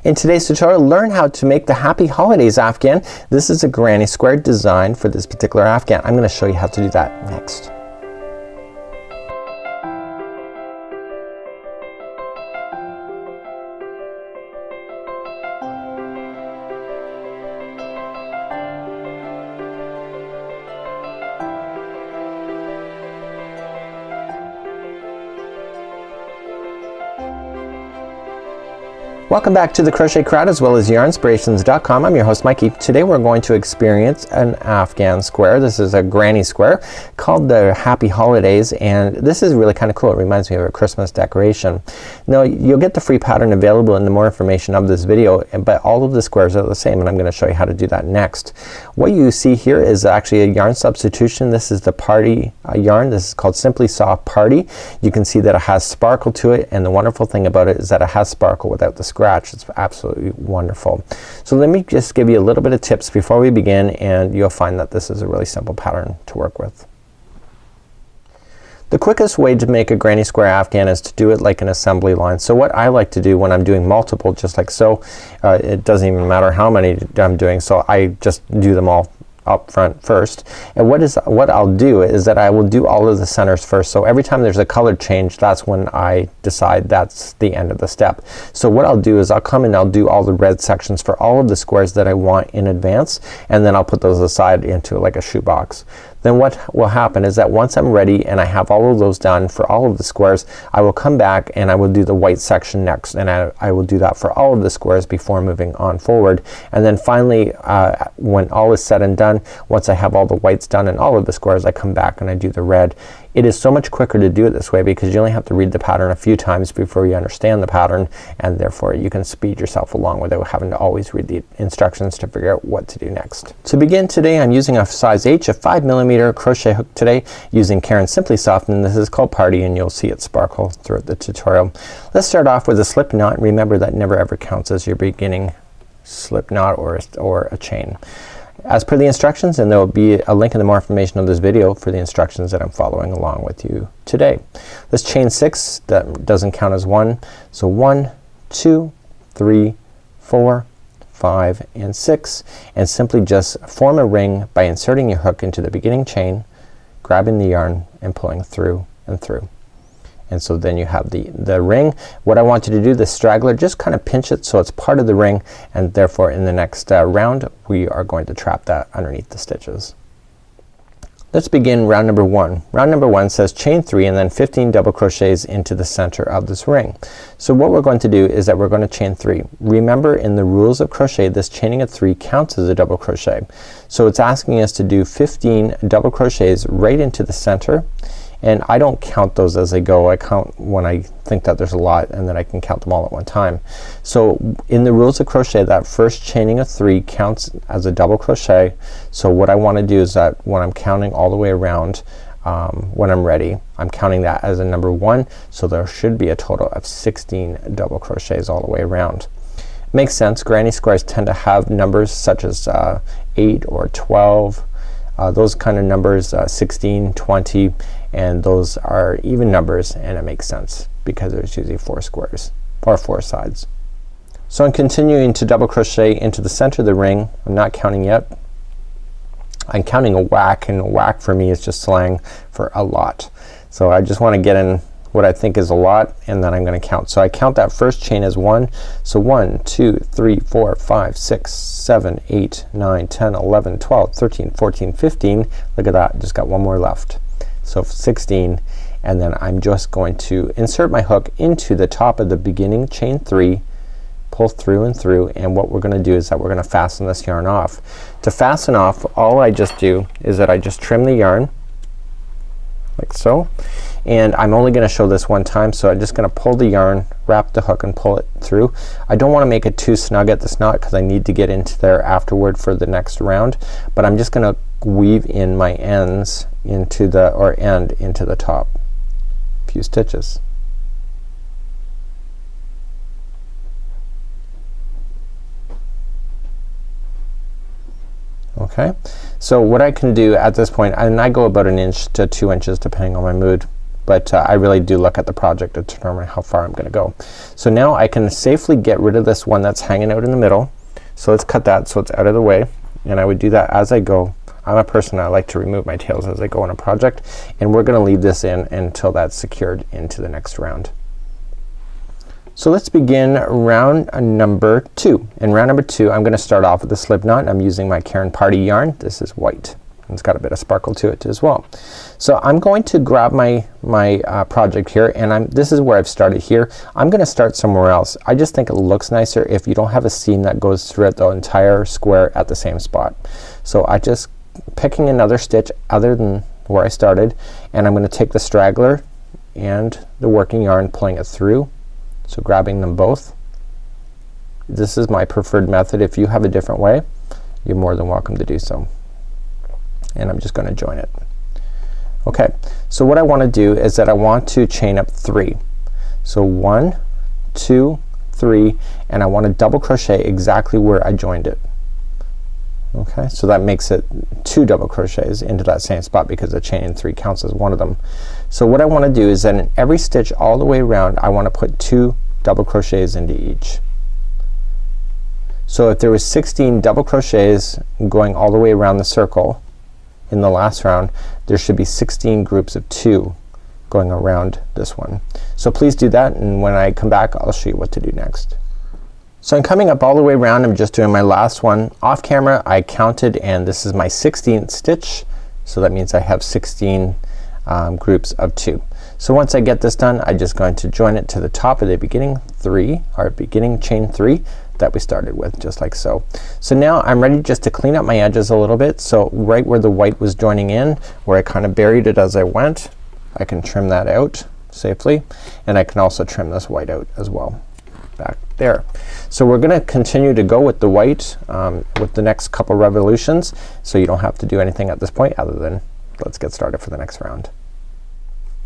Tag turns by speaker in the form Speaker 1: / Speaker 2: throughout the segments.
Speaker 1: In today's tutorial, learn how to make the Happy Holidays Afghan. This is a granny square design for this particular Afghan. I'm going to show you how to do that next. Welcome back to the Crochet Crowd as well as yarnspirations.com. I'm your host Mikey. Today we're going to experience an Afghan square. This is a granny square called the Happy Holidays, and this is really kind of cool. It reminds me of a Christmas decoration. Now you'll get the free pattern available in the more information of this video, but all of the squares are the same, and I'm going to show you how to do that next. What you see here is actually a yarn substitution. This is the party yarn. This is called Simply Soft Party. You can see that it has sparkle to it, and the wonderful thing about it is that it has sparkle without the scratch. It's absolutely wonderful. So let me just give you a little bit of tips before we begin, and you'll find that this is a really simple pattern to work with. The quickest way to make a granny square Afghan is to do it like an assembly line. So what I like to do when I'm doing multiple, just like so, it doesn't even matter how many I'm doing, so I just do them all up front first. And what I'll do is that I will do all of the centers first. So every time there's a color change, that's when I decide that's the end of the step. So what I'll do is I'll come and I'll do all the red sections for all of the squares that I want in advance, and then I'll put those aside into like a shoebox. Then what will happen is that once I'm ready and I have all of those done for all of the squares, I will come back and I will do the white section next, and I will do that for all of the squares before moving on forward. And then finally when all is said and done, once I have all the whites done in all of the squares, I come back and I do the red. It is so much quicker to do it this way because you only have to read the pattern a few times before you understand the pattern, and therefore you can speed yourself along without having to always read the instructions to figure out what to do next. To begin today, I'm using a size H, a 5mm crochet hook today using Caron's Simply Soft, and this is called Party, and you'll see it sparkle throughout the tutorial. Let's start off with a slip knot. Remember that never ever counts as your beginning slip knot or a chain. As per the instructions, and there will be a link in the more information of this video for the instructions that I'm following along with you today. Let's chain 6. That doesn't count as one. So 1, 2, 3, 4, 5, and 6, and simply just form a ring by inserting your hook into the beginning chain, grabbing the yarn and pulling through and through. And so then you have the ring. What I want you to do, the straggler, just kind of pinch it so it's part of the ring, and therefore in the next round we are going to trap that underneath the stitches. Let's begin round number 1. Round number 1 says chain 3 and then 15 double crochets into the center of this ring. So what we're going to do is that we're going to chain 3. Remember, in the rules of crochet, this chaining of 3 counts as a double crochet. So it's asking us to do 15 double crochets right into the center, and I don't count those as I go. I count when I think that there's a lot, and then I can count them all at one time. So in the rules of crochet, that first chaining of 3 counts as a double crochet. So what I want to do is that when I'm counting all the way around, when I'm ready, I'm counting that as a number 1. So there should be a total of 16 double crochets all the way around. Makes sense. Granny squares tend to have numbers such as 8 or 12. Those kind of numbers, 16, 20, and those are even numbers, and it makes sense because there's usually 4 squares or 4 sides. So I'm continuing to double crochet into the center of the ring. I'm not counting yet. I'm counting a whack, and a whack for me is just slang for a lot. So I just want to get in what I think is a lot, and then I'm going to count. So I count that first chain as 1. So 1, 2, 3, 4, 5, 6, 7, 8, 9, 10, 11, 12, 13, 14, 15. Look at that, just got one more left. So 16, and then I'm just going to insert my hook into the top of the beginning chain 3, pull through and through, and what we're gonna do is that we're gonna fasten this yarn off. To fasten off, all I just do is that I just trim the yarn like so, and I'm only gonna show this one time, so I'm just gonna pull the yarn, wrap the hook, and pull it through. I don't wanna make it too snug at this knot because I need to get into there afterward for the next round, but I'm just gonna weave in my ends into the end into the top few stitches. Okay, so what I can do at this point, and I go about 1 inch to 2 inches depending on my mood. but I really do look at the project to determine how far I'm gonna go. So now I can safely get rid of this one that's hanging out in the middle. So let's cut that so it's out of the way, and I would do that as I go. I'm a person, I like to remove my tails as I go on a project, and we're gonna leave this in until that's secured into the next round. So let's begin round number 2. In round number 2 I'm gonna start off with the slip knot. I'm using my Karen Party yarn. This is white. It's got a bit of sparkle to it as well. So I'm going to grab my project here, and this is where I've started here. I'm gonna start somewhere else. I just think it looks nicer if you don't have a seam that goes throughout the entire square at the same spot. So I just picking another stitch other than where I started, and I'm gonna take the straggler and the working yarn, pulling it through. So grabbing them both. This is my preferred method. If you have a different way, you're more than welcome to do so. And I'm just gonna join it. Okay, so what I want to do is that I want to chain up 3. So 1, 2, 3, and I want to double crochet exactly where I joined it. Okay, so that makes it 2 double crochets into that same spot because the chain 3 counts as one of them. So what I want to do is that in every stitch all the way around I want to put 2 double crochets into each. So if there was 16 double crochets going all the way around the circle in the last round, there should be 16 groups of 2 going around this one. So please do that, and when I come back I'll show you what to do next. So I'm coming up all the way around. I'm just doing my last one. Off camera I counted, and this is my 16th stitch, so that means I have 16 groups of 2. So once I get this done I'm just going to join it to the top of the beginning 3, or beginning chain 3 that we started with, just like so. So now I'm ready just to clean up my edges a little bit. So right where the white was joining in, where I kind of buried it as I went, I can trim that out safely, and I can also trim this white out as well back there. So we're gonna continue to go with the white with the next couple revolutions, so you don't have to do anything at this point other than let's get started for the next round.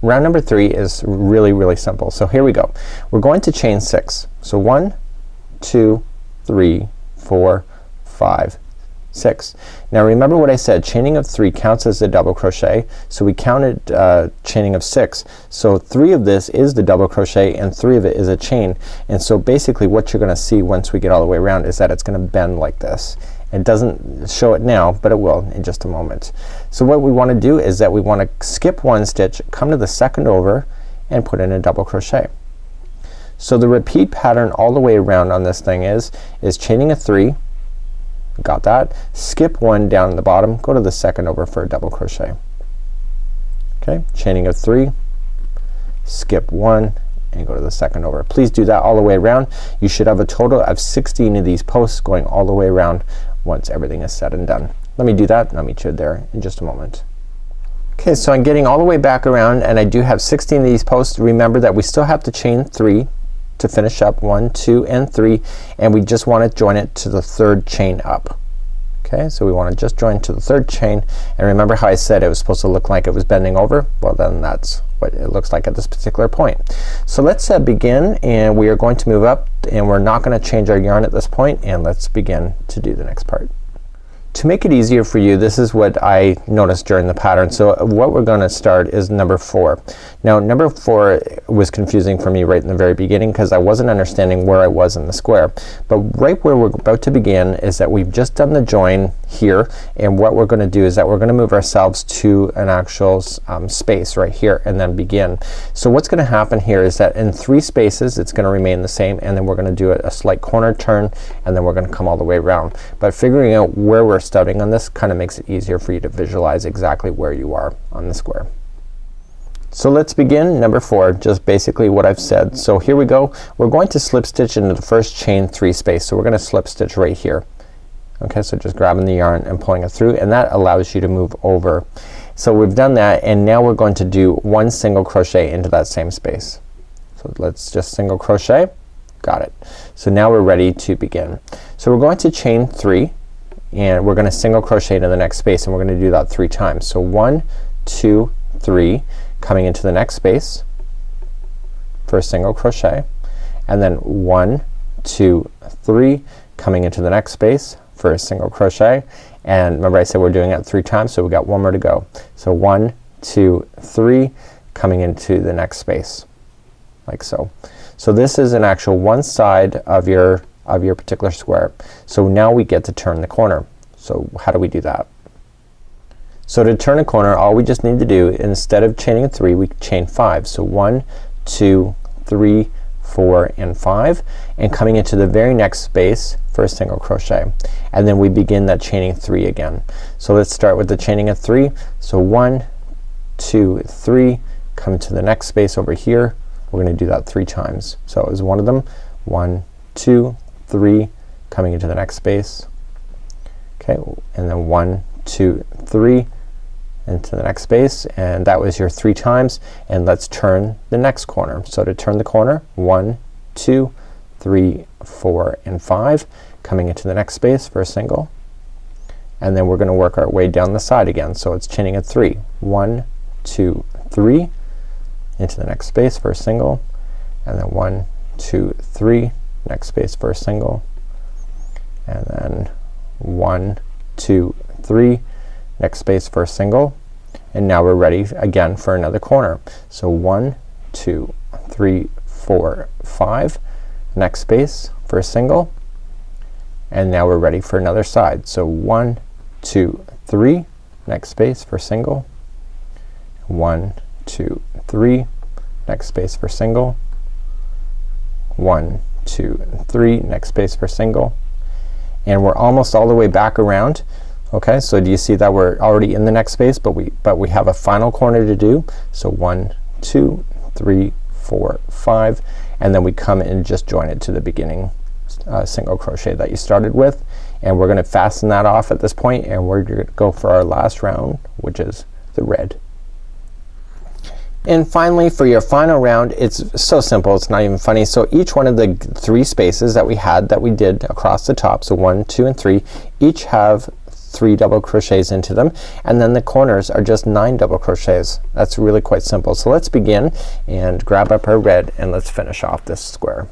Speaker 1: Round number 3 is really simple. So here we go. We're going to chain 6. So 1, 2, 3, 4, 5, 6. Now remember what I said, chaining of 3 counts as a double crochet, so we counted chaining of 6. So 3 of this is the double crochet and 3 of it is a chain, and so basically what you're gonna see once we get all the way around is that it's gonna bend like this. It doesn't show it now, but it will in just a moment. So what we want to do is that we want to skip 1 stitch, come to the second over, and put in a double crochet. So the repeat pattern all the way around on this thing is chaining a 3, got that, skip 1 down in the bottom, go to the second over for a double crochet. Okay, chaining of 3, skip 1, and go to the second over. Please do that all the way around. You should have a total of 16 of these posts going all the way around once everything is said and done. Let me do that and I'll meet you there in just a moment. Okay, so I'm getting all the way back around, and I do have 16 of these posts. Remember that we still have to chain 3 to finish up 1, 2, and 3, and we just want to join it to the 3rd chain up. Okay, so we want to just join to the 3rd chain, and remember how I said it was supposed to look like it was bending over? Well, then that's what it looks like at this particular point. So let's begin, and we are going to move up, and we're not going to change our yarn at this point, and let's begin to do the next part. To make it easier for you, this is what I noticed during the pattern. So what we're gonna start is number 4. Now number 4 was confusing for me right in the very beginning because I wasn't understanding where I was in the square. But right where we're about to begin is that we've just done the join here, and what we're gonna do is that we're gonna move ourselves to an actual space right here and then begin. So what's gonna happen here is that in 3 spaces it's gonna remain the same, and then we're gonna do a slight corner turn, and then we're gonna come all the way around. But figuring out where we're starting on this kind of makes it easier for you to visualize exactly where you are on the square. So let's begin number 4, just basically what I've said. So here we go. We're going to slip stitch into the first chain 3 space. So we're gonna slip stitch right here. Okay, so just grabbing the yarn and pulling it through, and that allows you to move over. So we've done that, and now we're going to do 1 single crochet into that same space. So let's just single crochet. Got it. So now we're ready to begin. So we're going to chain 3, and we're gonna single crochet into the next space, and we're gonna do that 3 times. So 1, 2, 3, coming into the next space for a single crochet, and then 1, 2, 3, coming into the next space for a single crochet, and remember I said we're doing it 3 times, so we got 1 more to go. So 1, 2, 3, coming into the next space like so. So this is an actual one side of your particular square. So now we get to turn the corner. So how do we do that? So to turn a corner, all we just need to do, instead of chaining 3, we chain 5. So 1, 2, 3, 4 and 5, and coming into the very next space for a single crochet, and then we begin that chaining 3 again. So let's start with the chaining of 3. So 1, 2, 3, come to the next space over here. We're gonna do that 3 times. So it was one of them. 1, 2, 3, coming into the next space. Okay, and then 1, 2, 3 into the next space, and that was your 3 times. And let's turn the next corner. So to turn the corner, 1, 2, 3, 4 and 5, coming into the next space for a single, and then we're gonna work our way down the side again. So it's chaining at 3. 1, 2, 3 into the next space for a single, and then 1, 2, 3, next space for a single, and then 1, 2, 3, next space for a single, and now we're ready again for another corner. So 1, 2, 3, 4, 5, next space for a single, and now we're ready for another side. So 1, 2, 3, next space for single, 1, 2, 3, next space for single, 1, 2, 3, next space for single, and we're almost all the way back around. Okay, so do you see that we're already in the next space, but we have a final corner to do. So 1, 2, 3, 4, 5, and then we come and just join it to the beginning single crochet that you started with, and we're gonna fasten that off at this point, and we're gonna go for our last round, which is the red. And finally, for your final round, it's so simple, it's not even funny. So each one of the 3 spaces that we did across the top, so 1, 2 and 3, each have 3 double crochets into them, and then the corners are just 9 double crochets. That's really quite simple. So let's begin and grab up our red, and let's finish off this square.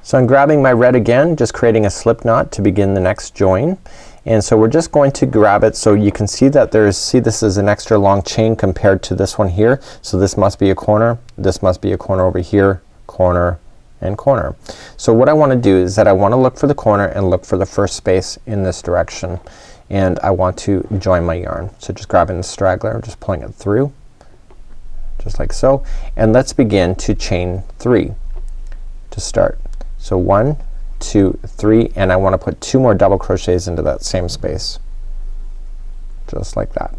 Speaker 1: So I'm grabbing my red again, just creating a slip knot to begin the next join. And so we're just going to grab it, so you can see that this is an extra long chain compared to this one here. So this must be a corner, this must be a corner over here, corner and corner. So what I want to do is that I want to look for the corner and look for the first space in this direction, and I want to join my yarn. So just grabbing the straggler, just pulling it through just like so, and let's begin to chain 3 to start. So 1, 2, 3, and I want to put 2 more double crochets into that same space just like that.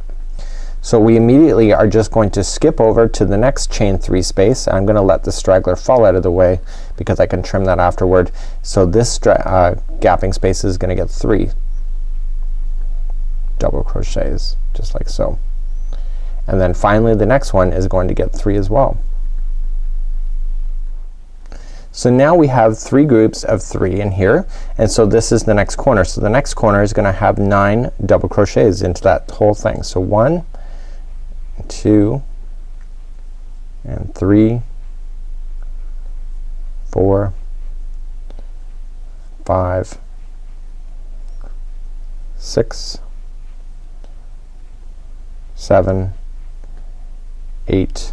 Speaker 1: So we immediately are just going to skip over to the next chain 3 space. I'm gonna let the straggler fall out of the way because I can trim that afterward. So this gapping space is gonna get 3 double crochets just like so, and then finally the next one is going to get 3 as well. So now we have 3 groups of 3 in here, and so this is the next corner. So the next corner is gonna have 9 double crochets into that whole thing. So 1, 2 and 3, 4, 5, 6, 7, 8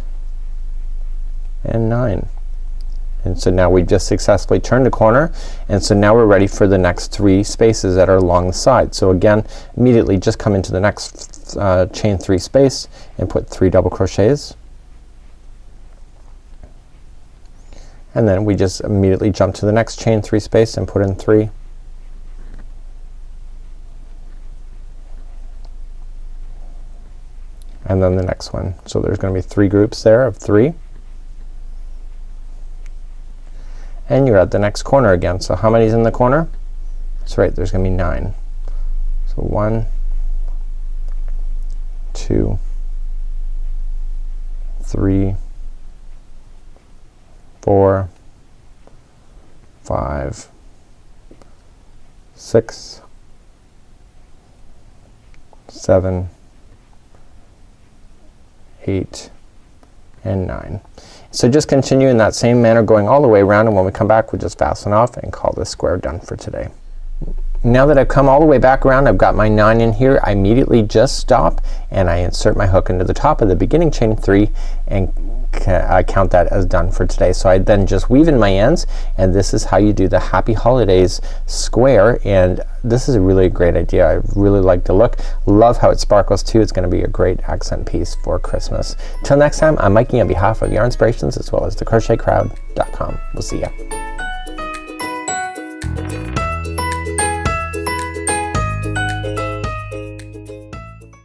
Speaker 1: and 9. And so now we've just successfully turned a corner, and so now we're ready for the next 3 spaces that are along the side. So again, immediately just come into the next chain 3 space and put 3 double crochets, and then we just immediately jump to the next chain 3 space and put in 3, and then the next one. So there's gonna be 3 groups there of 3, and you're at the next corner again. So how many is in the corner? That's right, there's gonna be 9. So 1, 2, 3, 4, 5, 6, 7, 8 and 9. So just continue in that same manner going all the way around, and when we come back we'll just fasten off and call this square done for today. Now that I've come all the way back around, I've got my 9 in here, I immediately just stop and I insert my hook into the top of the beginning chain 3 and I count that as done for today. So I then just weave in my ends, and this is how you do the Happy Holidays square, and this is a really great idea. I really like the look. Love how it sparkles too. It's gonna be a great accent piece for Christmas. Till next time, I'm Mikey on behalf of Yarnspirations as well as thecrochetcrowd.com. We'll see ya.